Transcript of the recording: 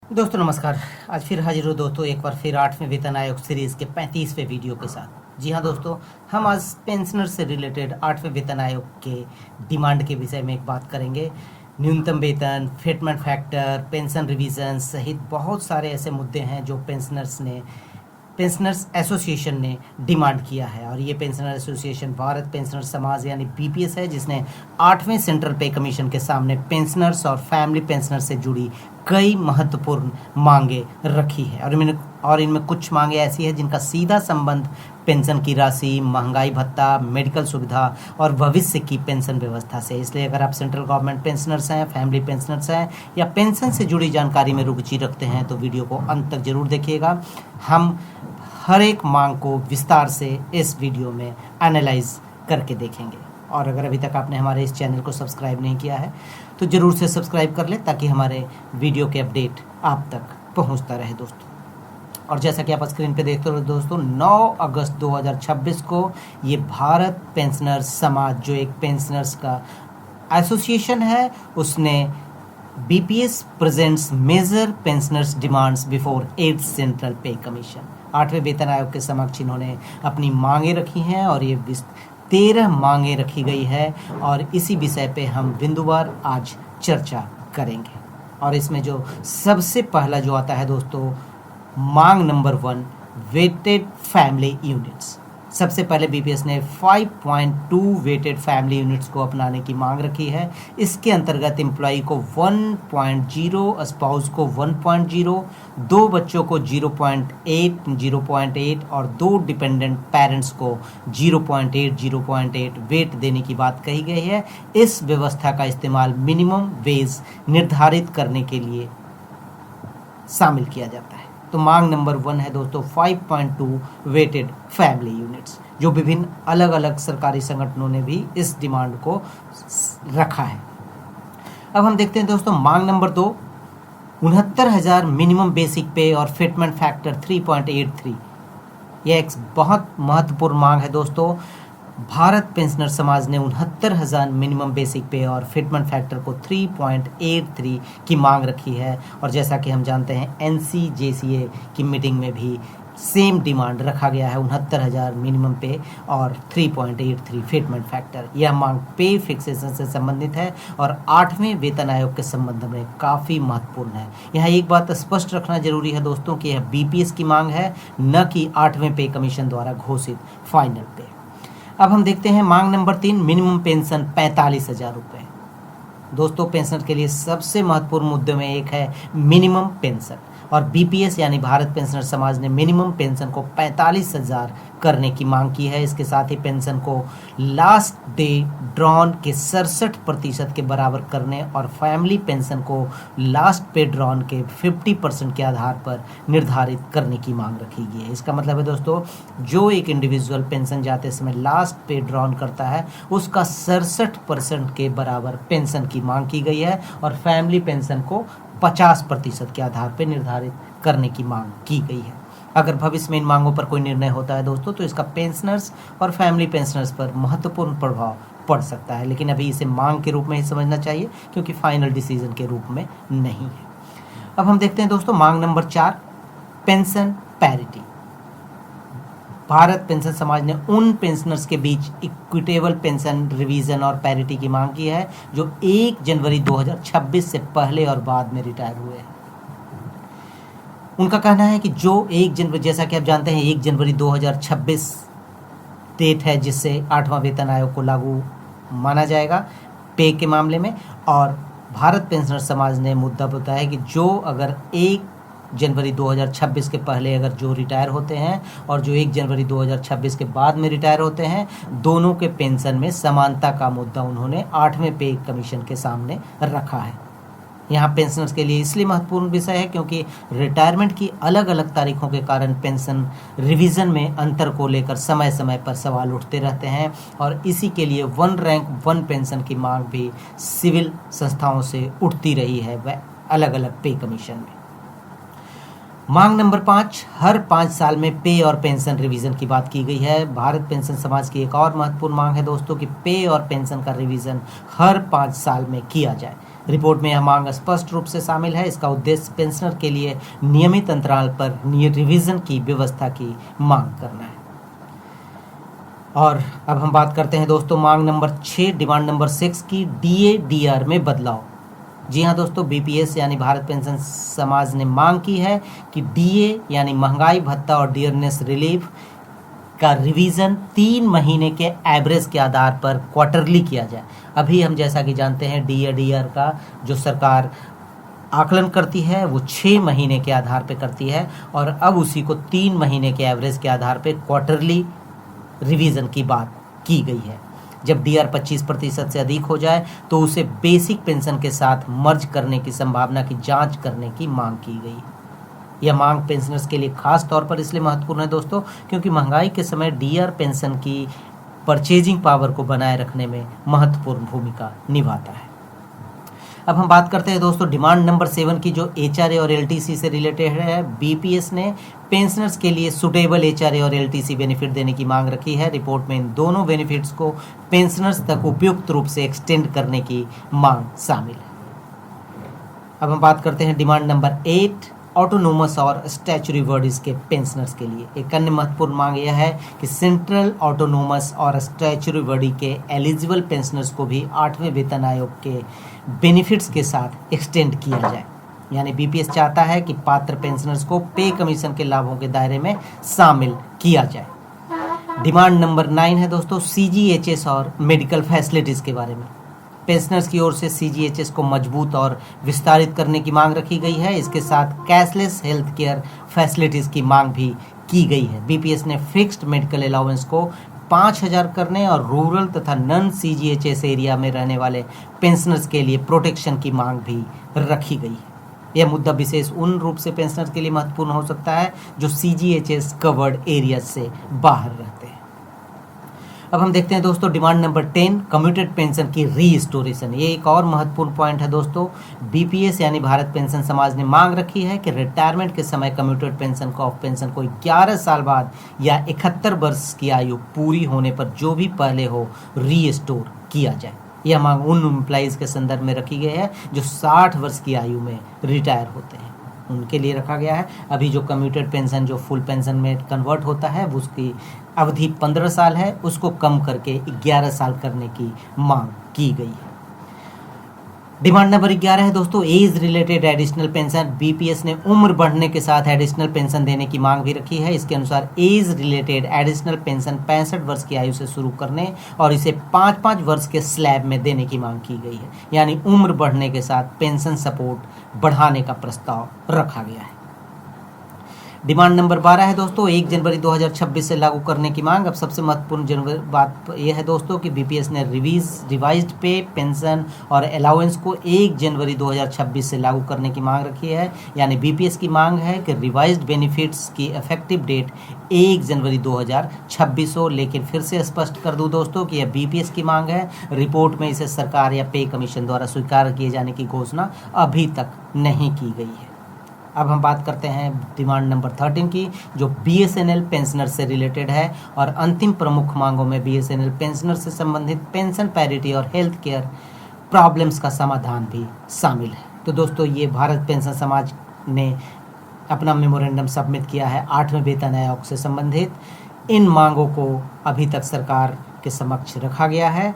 दोस्तों नमस्कार। आज फिर हाजिर हो दोस्तों एक बार फिर 8वें वेतन आयोग सीरीज़ के 35वें वीडियो के साथ। जी हाँ दोस्तों, हम आज पेंशनर से रिलेटेड 8वें वेतन आयोग के डिमांड के विषय में एक बात करेंगे। न्यूनतम वेतन, फिटमेंट फैक्टर, पेंशन रिवीजन सहित बहुत सारे ऐसे मुद्दे हैं जो पेंशनर्स एसोसिएशन ने डिमांड किया है। और ये पेंशनर एसोसिएशन भारत पेंशनर समाज यानी बीपीएस है, जिसने 8वें सेंट्रल पे कमीशन के सामने पेंशनर्स और फैमिली पेंशनर से जुड़ी कई महत्वपूर्ण मांगे रखी है। और इनमें कुछ मांगे ऐसी है जिनका सीधा संबंध पेंशन की राशि, महंगाई भत्ता, मेडिकल सुविधा और भविष्य की पेंशन व्यवस्था से। इसलिए अगर आप सेंट्रल गवर्नमेंट पेंशनर्स हैं, फैमिली पेंशनर्स हैं या पेंशन से जुड़ी जानकारी में रुचि रखते हैं तो वीडियो को अंत तक जरूर देखिएगा। हम हर एक मांग को विस्तार से इस वीडियो में एनालाइज करके देखेंगे। और अगर अभी तक आपने हमारे इस चैनल को सब्सक्राइब नहीं किया है तो ज़रूर से सब्सक्राइब कर लें ताकि हमारे वीडियो के अपडेट आप तक पहुंचता रहे दोस्तों। और जैसा कि आप स्क्रीन पे देखते हो दोस्तों, 9 अगस्त 2026 को ये भारत पेंशनर समाज, जो एक पेंशनर्स का एसोसिएशन है, उसने BPS presents major pensioners demands before 8th central pay commission, 8वें वेतन आयोग के समक्ष इन्होंने अपनी मांगे रखी हैं। और ये 13 मांगे रखी गई है और इसी विषय पे हम बिंदुवार आज चर्चा करेंगे। और इसमें जो सबसे पहला जो आता है दोस्तों, मांग नंबर 1, वेटेड फैमिली यूनिट्स। सबसे पहले बीपीएस ने 5.2 वेटेड फैमिली यूनिट्स को अपनाने की मांग रखी है। इसके अंतर्गत एम्प्लॉई को 1.0, स्पाउस को 1.0, 2 बच्चों को 0.8 और 2 डिपेंडेंट पेरेंट्स को 0.8 वेट देने की बात कही गई है। इस व्यवस्था का इस्तेमाल मिनिमम वेज निर्धारित करने के लिए शामिल किया जाता है। तो मांग नंबर 1 है दोस्तों 5.2 वेटेड फैमिली यूनिट्स, जो विभिन्न अलग अलग सरकारी संगठनों ने भी इस डिमांड को रखा है। अब हम देखते हैं दोस्तों मांग नंबर 2, 69,000 मिनिमम बेसिक पे और फिटमेंट फैक्टर 3.83। यह एक बहुत महत्वपूर्ण मांग है दोस्तों। भारत पेंशनर समाज ने 69,000 मिनिमम बेसिक पे और फिटमेंट फैक्टर को 3.83 की मांग रखी है। और जैसा कि हम जानते हैं एनसीजेसीए की मीटिंग में भी सेम डिमांड रखा गया है, 69,000 मिनिमम पे और 3.83 फिटमेंट फैक्टर। यह मांग पे फिक्सेशन से संबंधित है और 8वें वेतन आयोग के संबंध में काफ़ी महत्वपूर्ण है। यहाँ एक बात स्पष्ट रखना जरूरी है दोस्तों कि यह बीपीएस की मांग है, न कि 8वें पे कमीशन द्वारा घोषित फाइनल पे। अब हम देखते हैं मांग नंबर 3, मिनिमम पेंशन 45,000 रुपये। दोस्तों पेंशन के लिए सबसे महत्वपूर्ण मुद्दे में एक है मिनिमम पेंशन, और बीपीएस यानी भारत पेंशनर समाज ने मिनिमम पेंशन को 45,000 करने की मांग की है। इसके साथ ही पेंशन को लास्ट डे ड्रॉन के 67% के बराबर करने और फैमिली पेंशन को लास्ट पे ड्रॉन के 50% के आधार पर निर्धारित करने की मांग रखी गई है। इसका मतलब है दोस्तों, जो एक इंडिविजुअल पेंशन जाते समय लास्ट पे ड्रॉन करता है उसका 67% के बराबर पेंशन की मांग की गई है और फैमिली पेंशन को 50% के आधार पर निर्धारित करने की मांग की गई है। अगर भविष्य में इन मांगों पर कोई निर्णय होता है दोस्तों तो इसका पेंशनर्स और फैमिली पेंशनर्स पर महत्वपूर्ण प्रभाव पड़ सकता है, लेकिन अभी इसे मांग के रूप में ही समझना चाहिए क्योंकि फाइनल डिसीजन के रूप में नहीं है। अब हम देखते हैं दोस्तों मांग number 4, pension parity. Bharat pension समाज ने उन पेंशनर्स के बीच इक्विटेबल पेंशन रिवीजन और पैरिटी की मांग की है जो 1 जनवरी 2026 से पहले और बाद में रिटायर हुए हैं। उनका कहना है कि जो 1 जनवरी, जैसा कि आप जानते हैं 1 जनवरी 2026 डेट है जिससे 8वां वेतन आयोग को लागू माना जाएगा पे के मामले में। और भारत पेंशनर समाज ने मुद्दा बताया है कि जो अगर 1 जनवरी 2026 के पहले अगर जो रिटायर होते हैं और जो 1 जनवरी 2026 के बाद में रिटायर होते हैं, दोनों के पेंशन में समानता का मुद्दा उन्होंने 8वें पे कमीशन के सामने रखा है। यहाँ पेंशनर्स के लिए इसलिए महत्वपूर्ण विषय है क्योंकि रिटायरमेंट की अलग अलग तारीखों के कारण पेंशन रिवीजन में अंतर को लेकर समय समय पर सवाल उठते रहते हैं और इसी के लिए 1 रैंक 1 पेंशन की मांग भी सिविल संस्थाओं से उठती रही है, वह अलग अलग पे कमीशन में। मांग नंबर 5, हर 5 साल में पे और पेंशन रिवीजन की बात की गई है। भारत पेंशन समाज की एक और महत्वपूर्ण मांग है दोस्तों कि पे और पेंशन का रिवीजन हर 5 साल में किया जाए। रिपोर्ट में यह मांग स्पष्ट रूप से शामिल है। इसका उद्देश्य पेंशनर के लिए नियमित अंतराल पर रिवीजन की व्यवस्था की मांग करना है। और अब हम बात करते हैं दोस्तों मांग नंबर 6, डिमांड नंबर 6 की, डीए डीआर में बदलाव। जी हाँ दोस्तों, बीपीएस यानी भारत पेंशन समाज ने मांग की है कि डीए यानी महंगाई भत्ता और डियरनेस रिलीफ का रिवीजन 3 महीने के एवरेज के आधार पर क्वार्टरली किया जाए। अभी हम जैसा कि जानते हैं डीए डीआर का जो सरकार आकलन करती है वो 6 महीने के आधार पर करती है, और अब उसी को 3 महीने के एवरेज के आधार पर क्वार्टरली रिवीजन की बात की गई है। जब डीआर 25% से अधिक हो जाए तो उसे बेसिक पेंशन के साथ मर्ज करने की संभावना की जांच करने की मांग की गई है। यह मांग पेंशनर्स के लिए खास तौर पर इसलिए महत्वपूर्ण है दोस्तों क्योंकि महंगाई के समय डीआर पेंशन की परचेजिंग पावर को बनाए रखने में महत्वपूर्ण भूमिका निभाता है। अब हम बात करते हैं दोस्तों डिमांड नंबर 7 की, जो एचआरए और एलटीसी से रिलेटेड है। बीपीएस ने पेंशनर्स के लिए सुटेबल एचआरए और एलटीसी बेनिफिट देने की मांग रखी है। रिपोर्ट में इन दोनों बेनिफिट्स को पेंशनर्स तक उपयुक्त रूप से एक्सटेंड करने की मांग शामिल है। अब हम बात करते हैं डिमांड नंबर 8, ऑटोनोमस और स्टैच्यूटरी बॉडीज के पेंशनर्स के लिए। एक अन्य महत्वपूर्ण मांग यह है कि सेंट्रल ऑटोनोमस और स्टैच्यूटरी बॉडी के एलिजिबल पेंशनर्स को भी 8वें वेतन आयोग के बेनिफिट्स के साथ एक्सटेंड किया जाए। यानी बीपीएस चाहता है कि पात्र पेंशनर्स को पे कमीशन के लाभों के दायरे में शामिल किया जाए। डिमांड नंबर 9 है दोस्तों सीजीएचएस और मेडिकल फैसिलिटीज़ के बारे में। पेंशनर्स की ओर से सीजीएचएस को मजबूत और विस्तारित करने की मांग रखी गई है। इसके साथ कैशलेस हेल्थ केयर फैसिलिटीज़ की मांग भी की गई है। बीपीएस ने फिक्स्ड मेडिकल अलाउंस को 5,000 करने और रूरल तथा नॉन सीजीएचएस एरिया में रहने वाले पेंशनर्स के लिए प्रोटेक्शन की मांग भी रखी गई है। यह मुद्दा विशेष उन रूप से पेंशनर्स के लिए महत्वपूर्ण हो सकता है जो सीजीएचएस कवर्ड एरिया से बाहर रहते हैं। अब हम देखते हैं दोस्तों डिमांड नंबर 10, कम्यूटेड पेंशन की रीस्टोरेशन। ये एक और महत्वपूर्ण पॉइंट है दोस्तों। बीपीएस यानी भारत पेंशन समाज ने मांग रखी है कि रिटायरमेंट के समय कम्यूटेड पेंशन को ऑफ पेंशन को 11 साल बाद या 71 वर्ष की आयु पूरी होने पर जो भी पहले हो रीस्टोर किया जाए। यह मांग उन एम्प्लॉइज़ के संदर्भ में रखी गई है जो 60 वर्ष की आयु में रिटायर होते हैं, उनके लिए रखा गया है। अभी जो कम्यूटेड पेंशन जो फुल पेंशन में कन्वर्ट होता है उसकी अवधि 15 साल है, उसको कम करके 11 साल करने की मांग की गई है। डिमांड नंबर 11 है दोस्तों age related additional pension. BPS ने उम्र बढ़ने के साथ एडिशनल पेंशन देने की मांग भी रखी है। इसके अनुसार एज रिलेटेड एडिशनल पेंशन 65 वर्ष की आयु से शुरू करने और इसे 5-5 वर्ष के स्लैब में देने की मांग की गई है। यानी उम्र बढ़ने के साथ पेंशन सपोर्ट बढ़ाने का प्रस्ताव रखा गया है। डिमांड नंबर 12 है दोस्तों 1 जनवरी 2026 से लागू करने की मांग। अब सबसे महत्वपूर्ण बात यह है दोस्तों कि बीपीएस ने रिवाइज्ड पे, पेंशन और अलाउंस को 1 जनवरी 2026 से लागू करने की मांग रखी है। यानी बीपीएस की मांग है कि रिवाइज्ड बेनिफिट्स की इफेक्टिव डेट 1 जनवरी 2026 हो। लेकिन फिर से स्पष्ट कर दूं दोस्तों कि यह बीपीएस की मांग है। रिपोर्ट में इसे सरकार या पे कमीशन द्वारा स्वीकार किए जाने की घोषणा अभी तक नहीं की गई है। अब हम बात करते हैं डिमांड नंबर 13 की, जो बीएसएनएल पेंशनर से रिलेटेड है। और अंतिम प्रमुख मांगों में बीएसएनएल पेंशनर से संबंधित पेंशन पैरिटी और हेल्थ केयर प्रॉब्लम्स का समाधान भी शामिल है। तो दोस्तों ये भारत पेंशन समाज ने अपना मेमोरेंडम सबमिट किया है 8वें वेतन आयोग से संबंधित। इन मांगों को अभी तक सरकार के समक्ष रखा गया है।